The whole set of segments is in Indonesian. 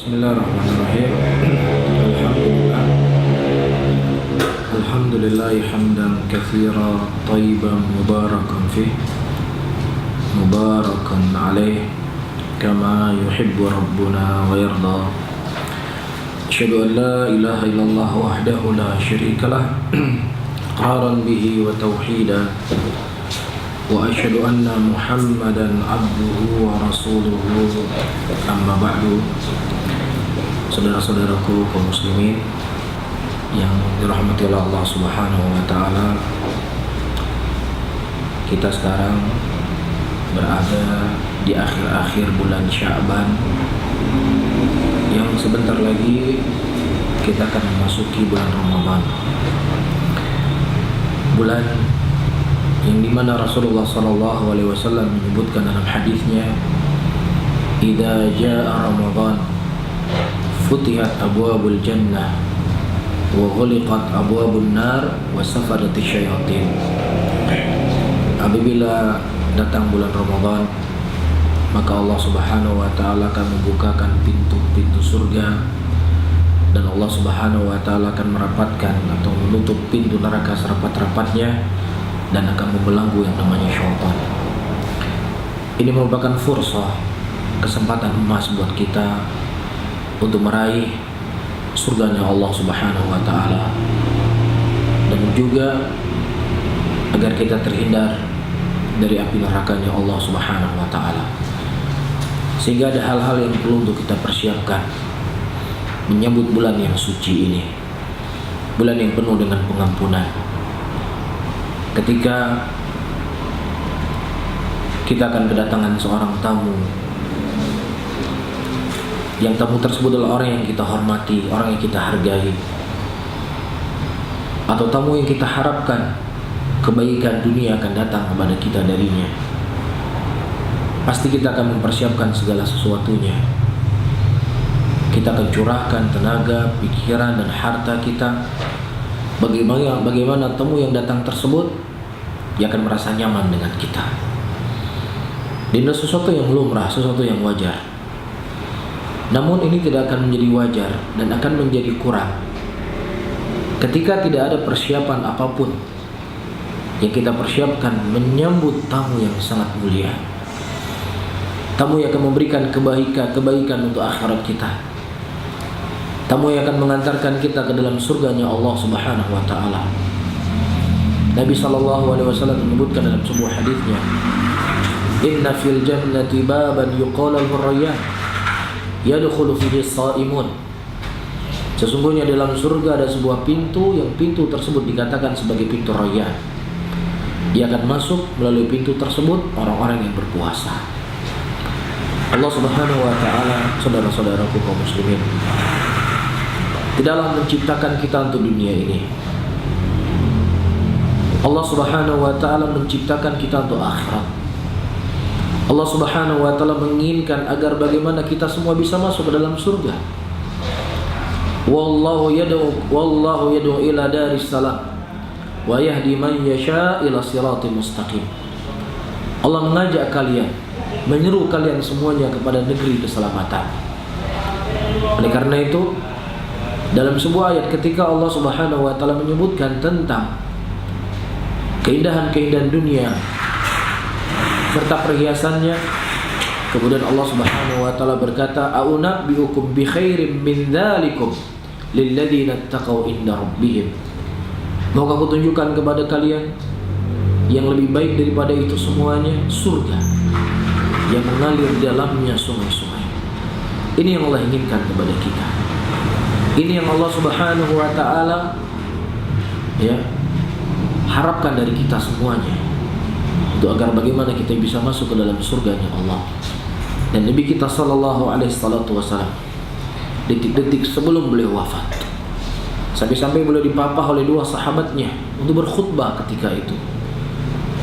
Bismillahirrahmanirrahim. Alhamdulillah hamdan katsiran thayyiban mubarakan fih mubarakan alaih kama yuhibbu rabbuna wa yarda. Asyhadu an la ilaha illallah wahdahu la syarikalah iqraran bihi wa tauhidan wa asyhadu anna Muhammadan abduhu wa rasuluhu. Amma ba'du. Saudara-saudaraku kaum muslimin yang dirahmati oleh Allah Subhanahu wa taala, kita sekarang berada di akhir-akhir bulan Sya'ban, yang sebentar lagi kita akan memasuki bulan Ramadan. Bulan yang dimana Rasulullah SAW menyebutkan dalam hadisnya, "Idza jaa Ramadan, futihat abwabul jannah wa ghuliqat abwabun nar wa safarat syayatin." Apabila datang bulan Ramadan, maka Allah Subhanahu wa taala akan membukakan pintu-pintu surga, dan Allah Subhanahu wa taala akan merapatkan atau menutup pintu neraka serapat-rapatnya, dan akan membelenggu yang namanya syaitan. Ini merupakan fursah, kesempatan emas buat kita untuk meraih surganya Allah Subhanahu wa taala, dan juga agar kita terhindar dari api nerakanya Allah Subhanahu wa taala. Sehingga ada hal-hal yang perlu untuk kita persiapkan menyambut bulan yang suci ini, bulan yang penuh dengan pengampunan. Ketika kita akan kedatangan seorang tamu, yang tamu tersebut adalah orang yang kita hormati, orang yang kita hargai, atau tamu yang kita harapkan kebaikan dunia akan datang kepada kita darinya, pasti kita akan mempersiapkan segala sesuatunya. Kita akan curahkan tenaga, pikiran, dan harta kita. Bagaimana tamu yang datang tersebut, dia akan merasa nyaman dengan kita. Ini sesuatu yang lumrah, sesuatu yang wajar. Namun ini tidak akan menjadi wajar dan akan menjadi kurang ketika tidak ada persiapan apapun yang kita persiapkan menyambut tamu yang sangat mulia, tamu yang akan memberikan kebaikan untuk akhirat kita, tamu yang akan mengantarkan kita ke dalam surganya Allah Subhanahu wa taala. Nabi SAW menyebutkan dalam sebuah hadisnya, "Inna fil jannati baban yuqalu ar-rayyan, yadkhulu fihi as-shaimun." Sesungguhnya dalam surga ada sebuah pintu, yang pintu tersebut dikatakan sebagai pintu Rayyan. Dia akan masuk melalui pintu tersebut orang-orang yang berpuasa. Allah Subhanahu wa taala, saudara-saudaraku kaum muslimin, tidaklah menciptakan kita untuk dunia ini. Allah Subhanahu wa taala menciptakan kita untuk akhirat. Allah Subhanahu wa taala menginginkan agar bagaimana kita semua bisa masuk ke dalam surga. Wallahu yad'u ila daris salam wa yahdi man yasha ila siratal mustaqim. Allah mengajak kalian, menyeru kalian semuanya kepada negeri keselamatan. Oleh karena itu, dalam sebuah ayat ketika Allah Subhanahu wa taala menyebutkan tentang keindahan-keindahan dunia serta perhiasannya, kemudian Allah Subhanahu wa taala berkata, "A'unabbi'ukum bi khairin min dzalikum lilladzina taqaw inda rabbihim." Maukah aku tunjukkan kepada kalian yang lebih baik daripada itu semuanya, surga yang mengalir di dalamnya sungai-sungai. Ini yang Allah inginkan kepada kita. Ini yang Allah Subhanahu wa taala harapkan dari kita semuanya, untuk agar bagaimana kita bisa masuk ke dalam surganya Allah. Dan Nabi kita sallallahu alaihi wasallam, detik-detik sebelum beliau wafat, sampai-sampai beliau dipapah oleh dua sahabatnya untuk berkhutbah ketika itu.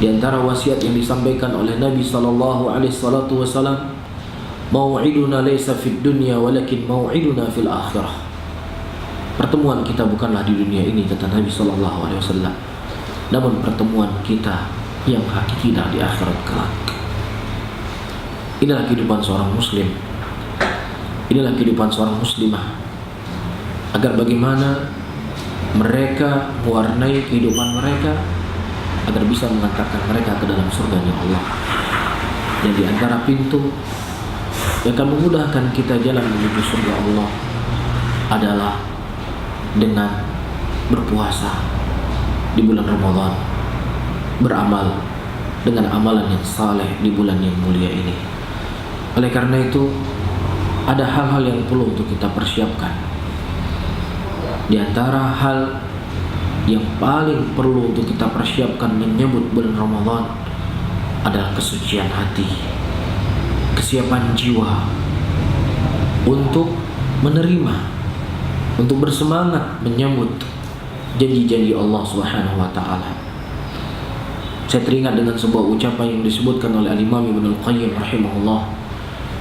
Di antara wasiat yang disampaikan oleh Nabi sallallahu alaihi wasallam, "Mau'iduna laysa fid dunya walakin mau'iduna fil akhirah." Pertemuan kita bukanlah di dunia ini, kata Nabi sallallahu alaihi wasallam, namun pertemuan kita yang hakiki di akhirat kelak. Inilah kehidupan seorang muslim. Inilah kehidupan seorang muslimah, agar bagaimana mereka mewarnai kehidupan mereka agar bisa mengantarkan mereka ke dalam surganya Allah. Dan di antara pintu yang akan memudahkan kita jalan menuju surga Allah adalah dengan berpuasa di bulan Ramadan, beramal dengan amalan yang saleh di bulan yang mulia ini. Oleh karena itu, ada hal-hal yang perlu untuk kita persiapkan. Di antara hal yang paling perlu untuk kita persiapkan menyambut bulan Ramadan adalah kesucian hati, kesiapan jiwa untuk menerima, untuk bersemangat menyambut janji-janji Allah Subhanahu wa taala. Saya teringat dengan sebuah ucapan yang disebutkan oleh Al-Imam Ibnu Al-Qayyim rahimahullah,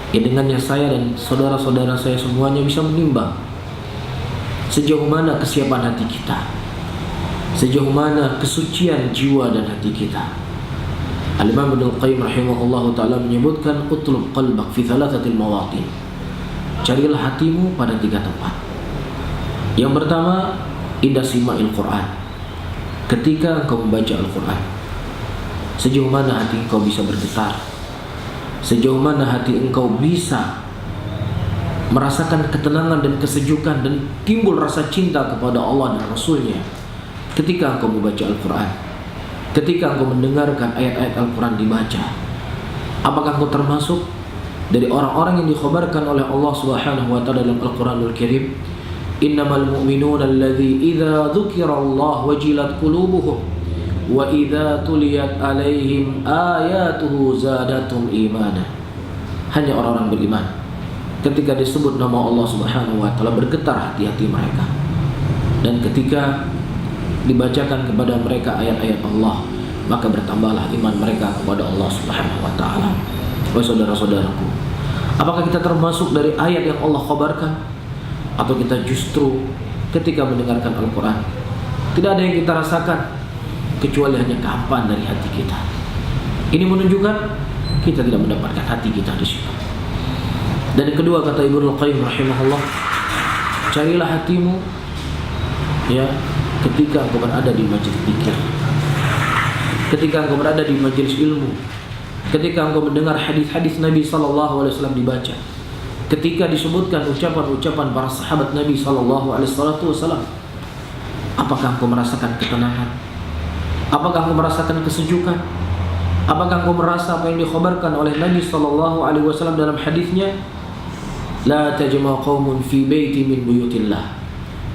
yang dengannya saya dan saudara-saudara saya semuanya bisa menimbang sejauh mana kesiapan hati kita, sejauh mana kesucian jiwa dan hati kita. Al-Imam Ibnu Al-Qayyim rahimahullah ta'ala menyebutkan, utlub qalbak fi thalathatil mawatin, carilah hatimu pada 3 tempat. Yang pertama, inda sima'il Quran, ketika engkau membaca Al-Quran. Sejauh mana hati engkau bisa bergetar, sejauh mana hati engkau bisa merasakan ketenangan dan kesejukan dan timbul rasa cinta kepada Allah dan Rasulnya ketika engkau membaca Al-Quran, ketika engkau mendengarkan ayat-ayat Al-Quran dibaca. Apakah engkau termasuk dari orang-orang yang dikhabarkan oleh Allah Subhanahu wa ta'ala dalam Al-Quranul Karim, innamal mu'minuna alladhi idza dzukirallahu wajilat qulubuhum wa idza tuliyat alaihim ayatuhu zadatum imana. Hanya orang-orang beriman ketika disebut nama Allah Subhanahu wa ta'ala bergetar hati-hati mereka, dan ketika dibacakan kepada mereka ayat-ayat Allah maka bertambahlah iman mereka kepada Allah Subhanahu wa ta'ala. Wahai saudara-saudaraku, apakah kita termasuk dari ayat yang Allah khabarkan, atau kita justru ketika mendengarkan Al-Quran tidak ada yang kita rasakan kecuali hanya kehampaan dari hati kita? Ini menunjukkan kita tidak mendapatkan hati kita di situ. Dan yang kedua, kata Ibnu Al-Qayyim rahimahullah, carilah hatimu ya ketika engkau berada di majelis zikir, ketika engkau berada di majelis ilmu, ketika engkau mendengar hadis-hadis Nabi sallallahu alaihi wasallam dibaca, ketika disebutkan ucapan-ucapan para sahabat Nabi sallallahu alaihi wasallam. Apakah engkau merasakan ketenangan? Apakah engkau merasakan kesejukan? Apakah engkau merasa apa yang dikhabarkan oleh Nabi sallallahu alaihi wasallam dalam hadisnya, la tajma' qaumun fi baiti min buyutillah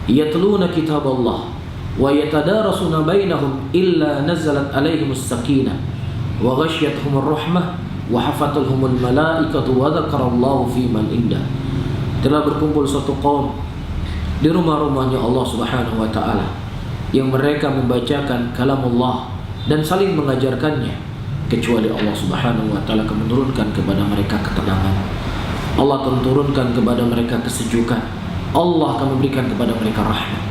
yatluna kitaballah wa yatadarasuna bainahum illa nazalat alaihimus sakinah wa ghasyiyatuhumur rahmah wa hafathumul malaikatu wa dzakarallahu fi man indah. Telah berkumpul suatu kaum di rumah-rumahnya Allah Subhanahu wa taala yang mereka membacakan kalamullah dan saling mengajarkannya, kecuali Allah Subhanahu wa taala akan menurunkan kepada mereka ketenangan, Allah akan menurunkan kepada mereka kesejukan, Allah akan memberikan kepada mereka rahmat.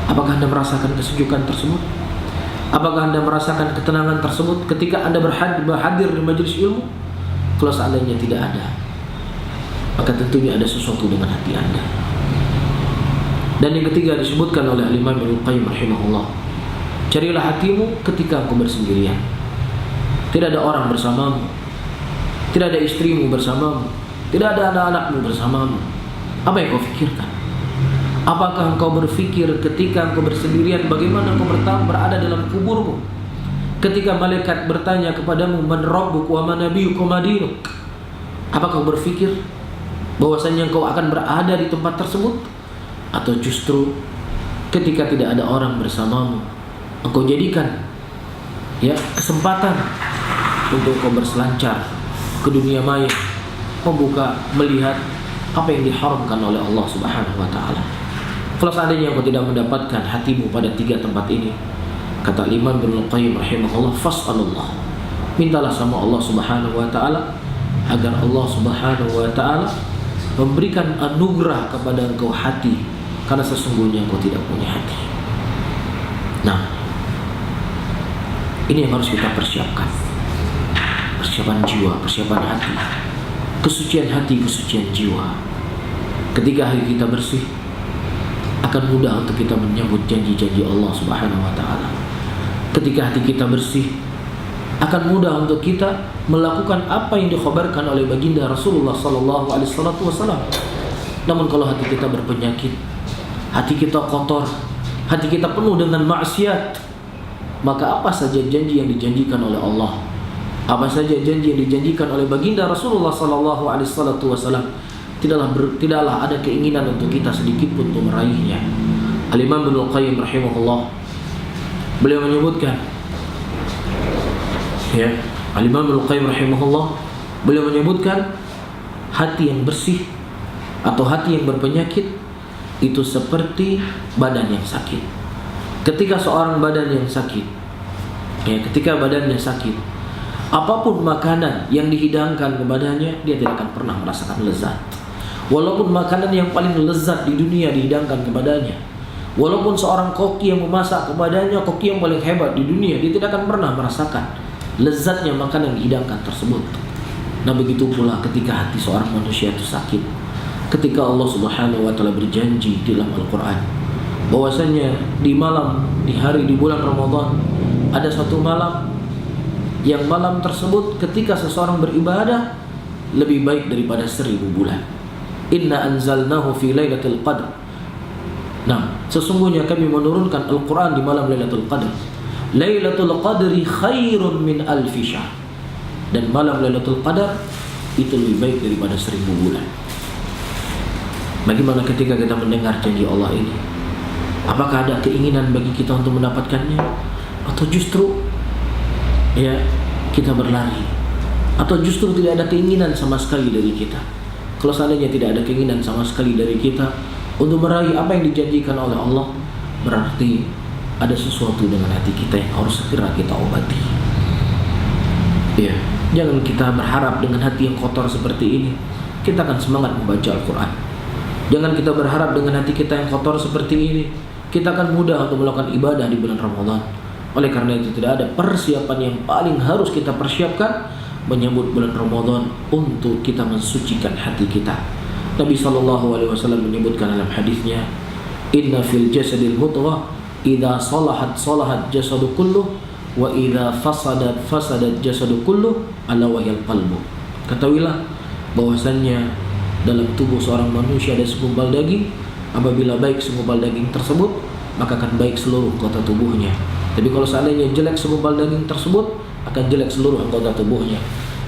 Apakah Anda merasakan kesejukan tersebut? Apakah Anda merasakan ketenangan tersebut ketika Anda berhadir di majelis ilmu? Kalau seandainya tidak ada, maka tentunya ada sesuatu dengan hati Anda. Dan yang ketiga disebutkan oleh Imam Ibnu Qayyim rahimahullah, carilah hatimu ketika engkau bersendirian. Tidak ada orang bersamamu, tidak ada istrimu bersamamu, tidak ada anak-anakmu bersamamu. Apa yang kau pikirkan? Apakah engkau berpikir ketika engkau bersendirian bagaimana engkau berada dalam kuburmu, ketika malaikat bertanya kepadamu, man rabbuk wa man nabiyyuk wa ma dinuk? Apakah kau berpikir bahwasanya engkau akan berada di tempat tersebut? Atau justru ketika tidak ada orang bersamamu, engkau jadikan kesempatan untuk engkau berselancar ke dunia maya, membuka, melihat apa yang diharamkan oleh Allah Subhanahu wa ta'ala. Kalau seandainya engkau tidak mendapatkan hatimu pada 3 tempat ini, kata Imam Ibnu Qayyim rahimahullah, fas'alullah, mintalah sama Allah Subhanahu wa ta'ala agar Allah Subhanahu wa ta'ala memberikan anugerah kepada engkau hati, karena sesungguhnya engkau tidak punya hati. Nah, ini yang harus kita persiapkan. Persiapan jiwa, persiapan hati, kesucian hati, kesucian jiwa. Ketika hati kita bersih, akan mudah untuk kita menyambut janji-janji Allah Subhanahu wa taala. Ketika hati kita bersih, akan mudah untuk kita melakukan apa yang dikhabarkan oleh baginda Rasulullah sallallahu alaihi wasallam. Namun kalau hati kita berpenyakit, hati kita kotor, hati kita penuh dengan maksiat, maka apa saja janji yang dijanjikan oleh Allah, apa saja janji yang dijanjikan oleh baginda Rasulullah sallallahu alaihi wasallam, tidaklah ada keinginan untuk kita sedikit pun untuk meraihnya. Al-Imam Ibnu Qayyim rahimahullah, beliau menyebutkan, ya, Al-Imam Ibnu Qayyim rahimahullah, beliau menyebutkan hati yang bersih atau hati yang berpenyakit itu seperti badan yang sakit. Ketika seorang badan yang sakit, ya, ketika badannya sakit, apapun makanan yang dihidangkan kepadanya, dia tidak akan pernah merasakan lezat. Walaupun makanan yang paling lezat di dunia dihidangkan kepadanya, walaupun seorang koki yang memasak kepadanya koki yang paling hebat di dunia, dia tidak akan pernah merasakan lezatnya makanan yang dihidangkan tersebut. Nah, begitu pula ketika hati seorang manusia itu sakit. Ketika Allah Subhanahu wa taala berjanji di dalam Al-Qur'an bahwasanya di hari di bulan Ramadan ada satu malam yang malam tersebut ketika seseorang beribadah lebih baik daripada 1000 bulan. Inna anzalnahu fi lailatul qadr. Nah, sesungguhnya kami menurunkan Al-Qur'an di malam Lailatul Qadar. Lailatul Qadri khairun min alfi syahr. Dan malam Lailatul Qadar itu lebih baik daripada 1000 bulan. Bagaimana ketika kita mendengar janji Allah ini? Apakah ada keinginan bagi kita untuk mendapatkannya? Atau justru ya kita berlari? Atau justru tidak ada keinginan sama sekali dari kita? Kalau seandainya tidak ada keinginan sama sekali dari kita untuk meraih apa yang dijanjikan oleh Allah, berarti ada sesuatu dengan hati kita yang harus segera kita obati. Ya, jangan kita berharap dengan hati yang kotor seperti ini kita akan semangat membaca Al-Quran. Jangan kita berharap dengan hati kita yang kotor seperti ini kita akan mudah untuk melakukan ibadah di bulan Ramadan. Oleh karena itu tidak ada persiapan yang paling harus kita persiapkan menyambut bulan Ramadan untuk kita mensucikan hati kita. Nabi SAW menyebutkan dalam hadisnya, Inna fil jasadil mudghah idza salahat salahat jasadu kulluh wa idza fasadat fasadat jasadu kulluh ala wahyal qalbu. Ketahuilah bahwasannya dalam tubuh seorang manusia ada segumpal daging. Apabila baik segumpal daging tersebut, maka akan baik seluruh anggota tubuhnya. Tapi kalau seandainya jelek segumpal daging tersebut, akan jelek seluruh anggota tubuhnya.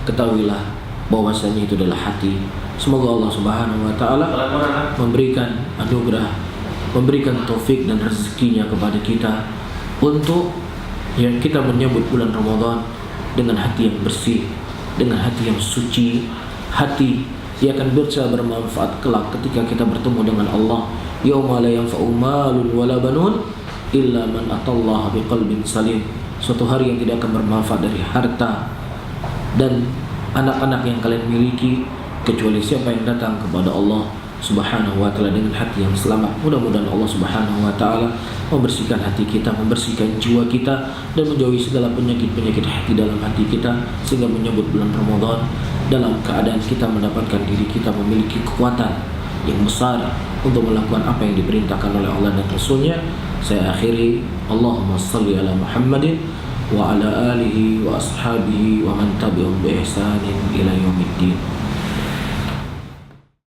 Ketahuilah bahwasanya itu adalah hati. Semoga Allah Subhanahu wa taala memberikan anugerah, memberikan taufik dan rezekinya kepada kita untuk yang kita menyambut bulan Ramadan dengan hati yang bersih, dengan hati yang suci, hati yang akan bisa bermanfaat kelak ketika kita bertemu dengan Allah. Yauma la yanfa'u malun wala banun illa man atallaha biqalbin salim. Suatu hari yang tidak akan bermanfaat dari harta dan anak-anak yang kalian miliki kecuali siapa yang datang kepada Allah Subhanahu wa taala dengan hati yang selamat. Mudah-mudahan Allah Subhanahu wa taala membersihkan hati kita, membersihkan jiwa kita dan menjauhi segala penyakit-penyakit hati dalam hati kita sehingga menyambut bulan Ramadan dalam keadaan kita mendapatkan diri kita memiliki kekuatan yang besar untuk melakukan apa yang diperintahkan oleh Allah dan Rasul-Nya. Saya akhiri, Allahumma salli ala Muhammadin wa ala alihi wa ashabihi wa man tabi'um bi ihsanin ila yaumiddin.